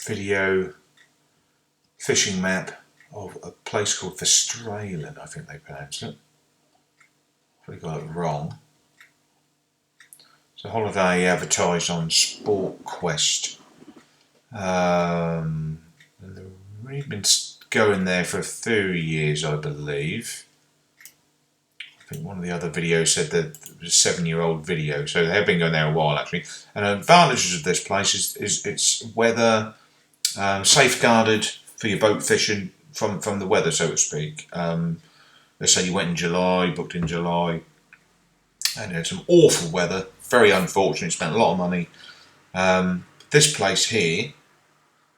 video fishing map of a place called Vesterålen, I think they pronounce it. Probably got it wrong. It's a holiday advertised on Sport Quest. And they've been going there for a few years, I believe. I think one of the other videos said that it was a 7-year-old video, so they have been going there a while actually. And the advantages of this place is it's weather safeguarded for your boat fishing from the weather, so to speak. Let's say you went in July, booked in July, and you had some awful weather, very unfortunate, spent a lot of money. This place here,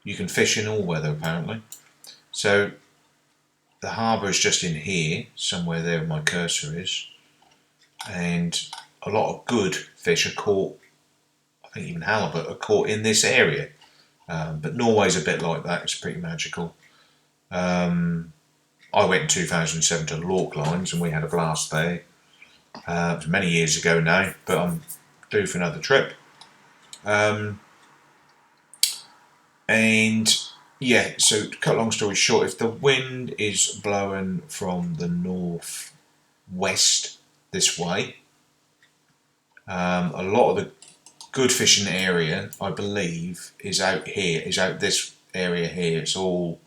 you can fish in all weather apparently. So the harbour is just in here, somewhere there where my cursor is, and a lot of good fish are caught, I think even halibut are caught in this area. But Norway's a bit like that, it's pretty magical. I went in 2007 to Lork Lines and we had a blast there. It was many years ago now, but I'm due for another trip. And yeah, so to cut a long story short, if the wind is blowing from the northwest this way, a lot of the good fishing area, I believe, is out here, is out this area here. It's all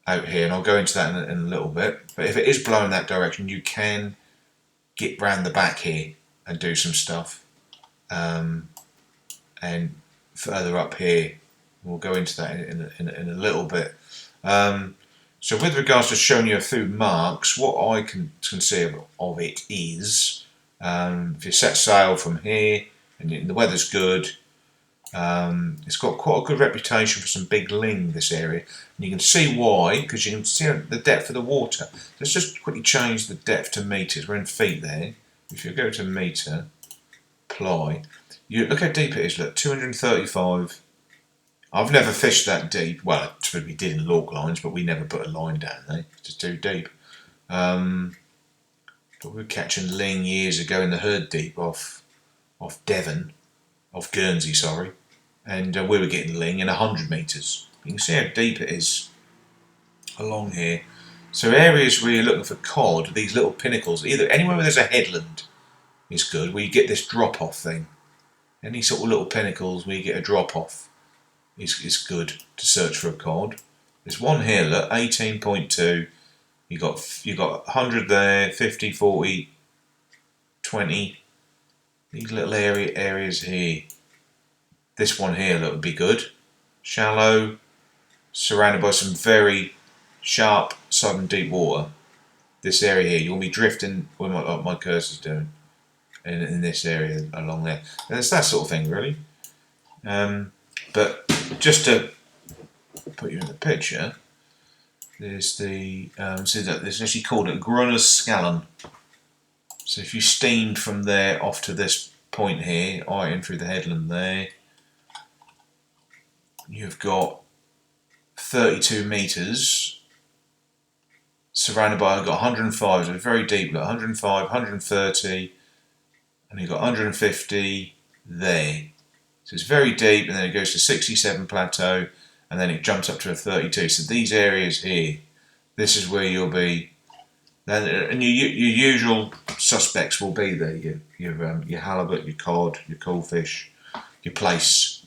out here, and I'll go into that in a little bit. But if it is blowing that direction, you can get round the back here and do some stuff. And further up here, we'll go into that in a little bit. So with regards to showing you a few marks, what I can see of it is, if you set sail from here and the weather's good, it's got quite a good reputation for some big ling, this area. And you can see why, because you can see the depth of the water. Let's just quickly change the depth to metres. We're in feet there. If you go to metre, ply, you look how deep it is. Look, 235. I've never fished that deep. Well, we did in Lork Lines, but we never put a line down there. It's just too deep. But we were catching ling years ago in the Herd Deep off Devon, off Guernsey, sorry. And we were getting ling in 100 metres. You can see how deep it is along here. So areas where you're looking for cod, these little pinnacles, either anywhere where there's a headland is good, where you get this drop-off thing. Any sort of little pinnacles where you get a drop-off is good to search for a cod. There's one here, look, 18.2. You got 100 there, 50, 40, 20. These little areas here. This one here, look, would be good. Shallow, surrounded by some very sharp, sudden deep water. This area here, you want to be drifting where my cursor's doing. In this area along there. And it's that sort of thing, really. But just to put you in the picture, there's the see that there's actually called a Grunner's Scallon. So if you steamed from there off to this point here, right in through the headland there, you've got 32 metres surrounded by, I've got 105, so it's very deep, got 105, 130, and you've got 150 there. So it's very deep, and then it goes to 67 plateau, and then it jumps up to a 32. So these areas here, this is where you'll be. And your usual suspects will be there. Your halibut, your cod, your coalfish, your plaice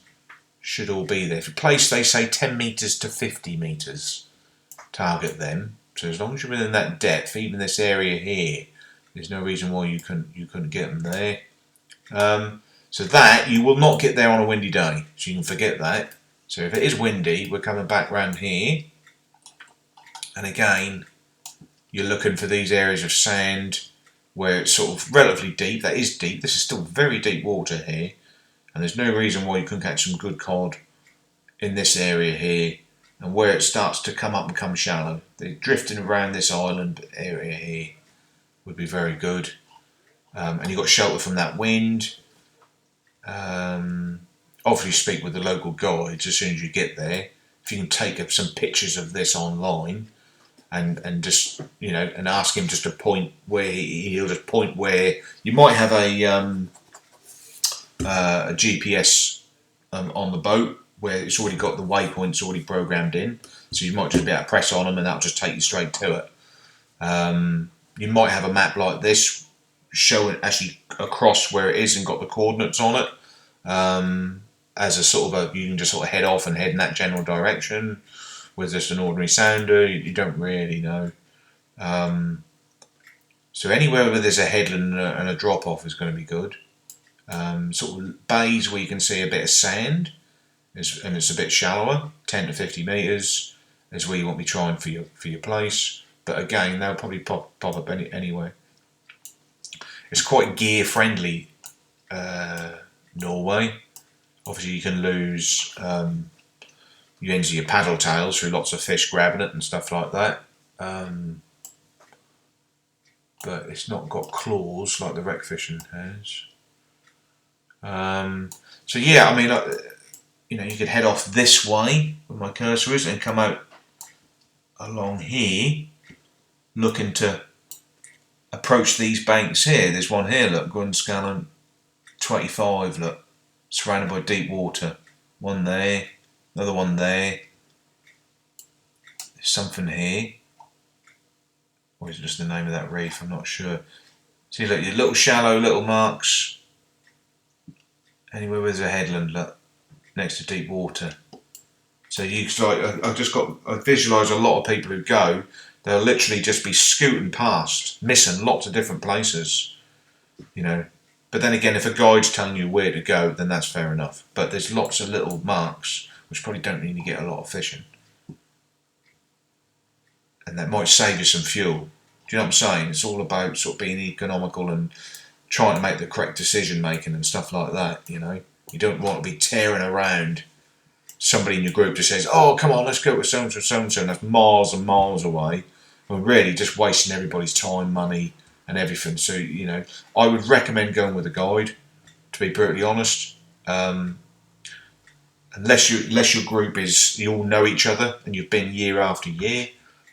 should all be there. For plaice, they say 10 metres to 50 metres. Target them. So as long as you're within that depth, even this area here, there's no reason why you couldn't get them there. So that, you will not get there on a windy day, so you can forget that. So if it is windy, we're coming back round here, and again, you're looking for these areas of sand where it's sort of relatively deep. That is deep. This is still very deep water here, and there's no reason why you couldn't catch some good cod in this area here, and where it starts to come up and come shallow. They're drifting around this island area here would be very good, and you've got shelter from that wind. Obviously speak with the local guides as soon as you get there. If you can take up some pictures of this online and just, and ask him just to point where he'll just point where you might have a GPS on the boat, where it's already got the waypoints already programmed in, so you might just be able to press on them and that'll just take you straight to it. You might have a map like this showing actually across where it is and got the coordinates on it, as a sort of you can just sort of head off and head in that general direction with just an ordinary sounder. You don't really know. So anywhere where there's a headland and a drop off is going to be good. Sort of bays where you can see a bit of sand and it's a bit shallower, 10 to 50 metres is where you want to be trying for your place. But again, they'll probably pop up anyway. It's quite gear friendly, Norway. Obviously you can lose you enter your paddle tails through lots of fish grabbing it and stuff like that. But it's not got claws like the wreck fishing has. So yeah, I mean, you know, you could head off this way where my cursor is and come out along here, looking to approach these banks here. There's one here, look, Grundskallen 25, look, surrounded by deep water. One there, another one there. There's something here. Or is it just the name of that reef? I'm not sure. See, look, your little shallow little marks. Anywhere where there's a headland, look, next to deep water. So you like, I visualise a lot of people who go. They'll literally just be scooting past, missing lots of different places, you know. But then again, if a guide's telling you where to go, then that's fair enough. But there's lots of little marks which probably don't really get a lot of fishing, and that might save you some fuel. Do you know what I'm saying? It's all about sort of being economical and trying to make the correct decision making and stuff like that. You know, you don't want to be tearing around. Somebody in your group just says, "Oh, come on, let's go to so and so," and that's miles and miles away. We're really just wasting everybody's time, money, and everything. So, you know, I would recommend going with a guide, to be brutally honest. Unless your group is, you all know each other and you've been year after year,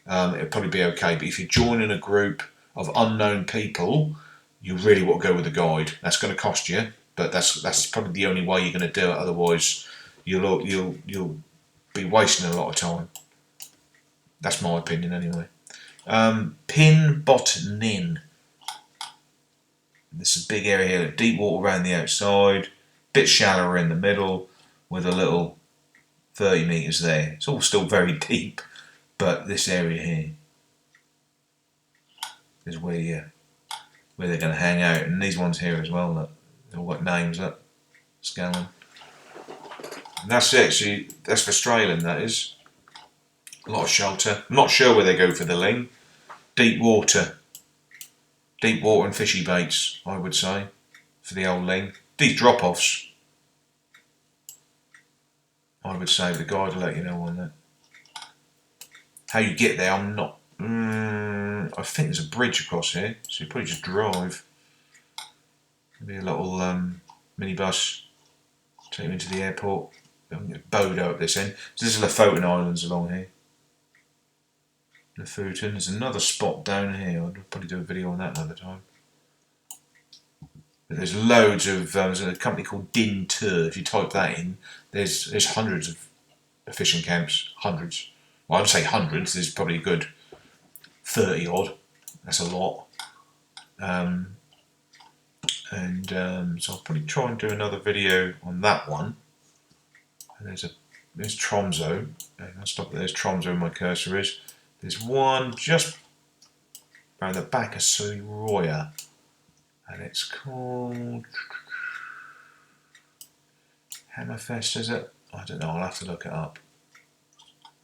it'll probably be okay. But if you're joining a group of unknown people, you really want to go with a guide. That's going to cost you, but that's probably the only way you're going to do it. Otherwise, you'll be wasting a lot of time. That's my opinion anyway. Pin Botnin. This is a big area here, deep water around the outside, bit shallower in the middle, with a little 30 metres there. It's all still very deep, but this area here is where they're going to hang out. And these ones here as well, look, they've all got names, look, Scallon. And that's it, so that's Vesterålen, that is. A lot of shelter. I'm not sure where they go for the Ling. Deep water and fishy baits, I would say, for the old Ling. These drop-offs, I would say, the guide will let you know on that. How you get there, I'm not... I think there's a bridge across here, so you probably just drive. Maybe a little minibus, take you into the airport. Bodo up this end. So this is Lofoten Islands along here. Lofoten. There's another spot down here. I'll probably do a video on that another time. But there's loads of. There's a company called Din Tour. If you type that in, there's hundreds of fishing camps. Hundreds. Well, I'd say hundreds. There's probably a good 30 odd. That's a lot. So I'll probably try and do another video on that one. And there's Tromso. I'll stop there. There's Tromso where my cursor is. There's one just around the back of Suroya, and it's called Hammerfest, is it? I don't know, I'll have to look it up.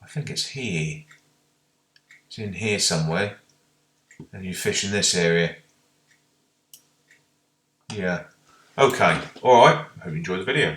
I think it's here. It's in here somewhere, and you fish in this area. Yeah. Okay, alright, hope you enjoyed the video.